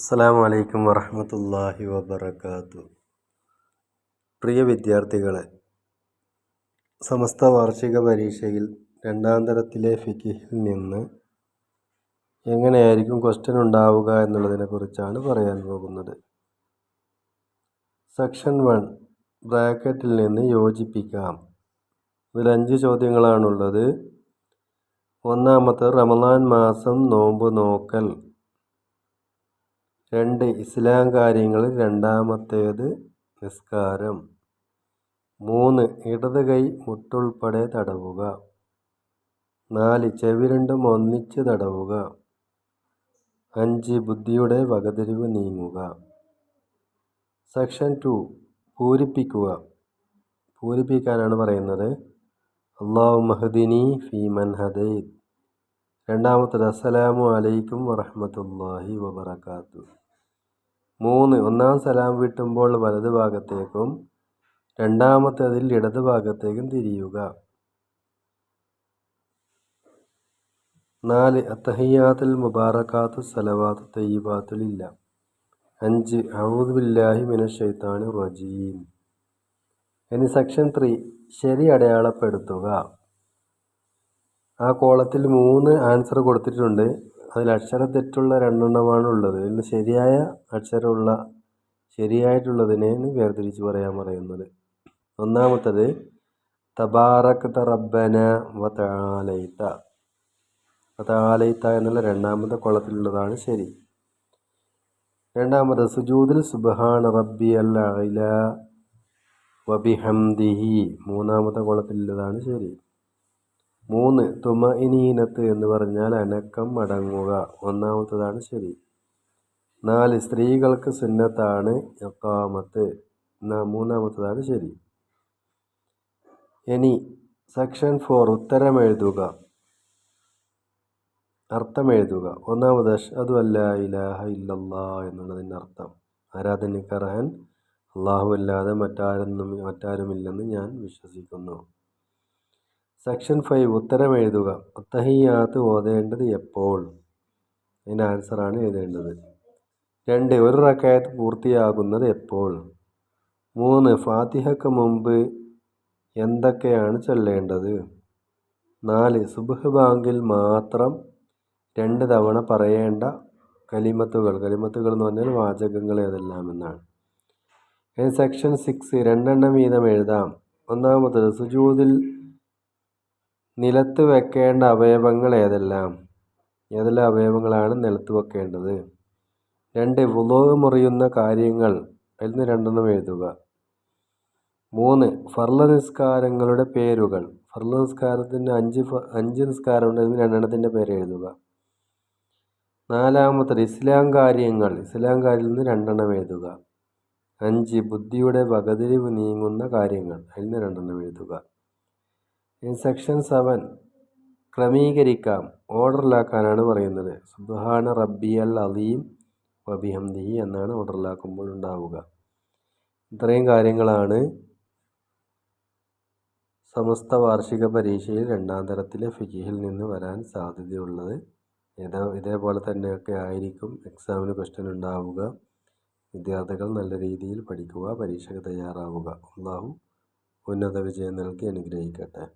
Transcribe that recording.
അസ്സലാമു അലൈക്കും വറഹ്മത്തുള്ളാഹി വബറകാതുഹു. പ്രിയ വിദ്യാർത്ഥികളെ, സമസ്ത വാർഷിക പരീക്ഷയിൽ രണ്ടാം തരത്തിലെ ഫിഖിഹിൽ നിന്ന് എങ്ങനെയായിരിക്കും ക്വസ്റ്റ്യൻ ഉണ്ടാവുക എന്നുള്ളതിനെ കുറിച്ചാണ് പറയാൻ പോകുന്നത്. സെക്ഷൻ 1 ബ്രാക്കറ്റിൽ നിന്ന് യോജിപ്പിക്കാം. ഇതിൽ 5 ചോദ്യങ്ങളാണുള്ളത്. ഒന്നാമത്തെ റമദാൻ മാസം നോമ്പ് നോക്കൽ. 2 ഇസ്ലാം കാര്യങ്ങളിൽ രണ്ടാമത്തേത് നിസ്കാരം. 3 ഇടത് കൈ മുട്ടുൾപ്പെടെ തടവുക. 4 ചെവി രണ്ടും ഒന്നിച്ച് തടവുക. 5 ബുദ്ധിയുടെ വകതിരിവ് നീങ്ങുക. സെക്ഷൻ 2 പൂരിപ്പിക്കുക. പൂരിപ്പിക്കാനാണ് പറയുന്നത്. അല്ലാഹുമ്മ ഹ്ദിനി ഫീമൻ ഹദൈത്. രണ്ടാമത്തേത് അസ്സലാമു അലൈക്കും വറഹ്മത്തുള്ളാഹി വബറകാതുഹു. 3 ഒന്നാം സലാം വീട്ടുമ്പോൾ വലത് ഭാഗത്തേക്കും രണ്ടാമത്തേതിൽ ഇടത് ഭാഗത്തേക്കും തിരിയുക. 4 അത്തഹിയ്യാത്തുൽ മുബാറകാത്തു സലവാത്തു തയ്യിബാത്തു ലില്ലാ. 5 അഊദു ബില്ലാഹി മിനശ് ശൈത്താനിർ റജീം. ഇനി സെക്ഷൻ 3 ശരി അടയാളപ്പെടുത്തുക. ആ കോളത്തിൽ 3 ആൻസർ കൊടുത്തിട്ടുണ്ട്. അതിൽ അക്ഷരത്തെറ്റുള്ള 2 എണ്ണമാണ് ഉള്ളത്. ഇതിൽ ശരിയായിട്ടുള്ളതിനെ വേർതിരിച്ച് പറയാൻ പറയുന്നത്. ഒന്നാമത്തത് തബാറക്ത റബ്ബന വതആലൈത. വതആലൈത എന്നുള്ള രണ്ടാമത്തെ കോളത്തിലുള്ളതാണ് ശരി. രണ്ടാമത് സുജൂദിൽ സുബ്ഹാന റബ്ബിയൽ അഅ്ലാ വബിഹംദിഹി. മൂന്നാമത്തെ കോളത്തിലുള്ളതാണ് ശരി. 3 തുമഇനീനത്ത് എന്ന് പറഞ്ഞാൽ അനക്കം അടങ്ങുക. ഒന്നാമത്തതാണ് ശരി. 4 സ്ത്രീകൾക്ക് സുന്നത്താണ് ഇഖാമത്ത്. മൂന്നാമത്തതാണ് ശരി. ഇനി സെക്ഷൻ 4 ഉത്തരം എഴുതുക. അർത്ഥം എഴുതുക. ഒന്നാമത് അഷ്ഹദു അല്ലാ ഇലാഹ ഇല്ലല്ലാഹ് എന്നുള്ളതിൻ്റെ അർത്ഥം ആരാധനയ്ക്കർഹൻ അല്ലാഹു അല്ലാതെ മറ്റാരുമില്ലെന്ന് ഞാൻ വിശ്വസിക്കുന്നു. സെക്ഷൻ 5 ഉത്തരം എഴുതുക. അത്തഹിയ്യാത്ത് ഓതേണ്ടത് എപ്പോൾ? അതിൻ്റെ ആൻസറാണ് എഴുതേണ്ടത്. 2 ഒരു റക്അത്ത് പൂർത്തിയാകുന്നത് എപ്പോൾ? 3 ഫാത്തിഹയ്ക്ക് മുമ്പ് എന്തൊക്കെയാണ് ചൊല്ലേണ്ടത്? 4 സുബ്ഹ് ബാങ്കിൽ മാത്രം 2 തവണ പറയേണ്ട കലിമത്തുകൾ എന്ന് പറഞ്ഞാൽ വാചകങ്ങൾ ഏതെല്ലാം എന്നാണ്. സെക്ഷൻ 6 രണ്ടെണ്ണം വീതം എഴുതാം. ഒന്നാമത്തത് സുജൂദിൽ നിലത്ത് വെക്കേണ്ട അവയവങ്ങൾ ഏതെല്ലാം അവയവങ്ങളാണ് നിലത്ത് വെക്കേണ്ടത്? 2 വുളൂ മുറിയുന്ന കാര്യങ്ങൾ, അതിൽ നിന്ന് 2 എഴുതുക. 3 ഫർള് നിസ്കാരങ്ങളുടെ പേരുകൾ. ഫർള് നിസ്കാരത്തിന് 5 നിസ്കാരമുണ്ട്. അതിൽ 2 പേര് എഴുതുക. 4 ഇസ്ലാം കാര്യങ്ങൾ. ഇസ്ലാം കാര്യത്തിൽ നിന്ന് 2 എഴുതുക. 5 ബുദ്ധിയുടെ വകതിരിവ് നീങ്ങുന്ന കാര്യങ്ങൾ. അതിൽ നിന്ന് 2 എഴുതുക. സെക്ഷൻ 7 ക്രമീകരിക്കാം, ഓർഡറിലാക്കാനാണ് പറയുന്നത്. സുബ്ഹാന റബ്ബിയൽ അലീം വബിഹംദിഹി എന്നാണ് ഓർഡറിലാക്കുമ്പോൾ ഉണ്ടാവുക. ഇത്രയും കാര്യങ്ങളാണ് സമസ്ത വാർഷിക പരീക്ഷയിൽ രണ്ടാം തരത്തിലെ ഫിഖിഹിൽ നിന്ന് വരാൻ സാധ്യതയുള്ളത്. ഇതേപോലെ തന്നെയൊക്കെ ആയിരിക്കും എക്സാമിന് ക്വസ്റ്റ്യൻ ഉണ്ടാവുക. വിദ്യാർത്ഥികൾ നല്ല രീതിയിൽ പഠിക്കുക, പരീക്ഷയ്ക്ക് തയ്യാറാവുക. അല്ലാഹു ഉന്നത വിജയം നൽകി അനുഗ്രഹിക്കട്ടെ.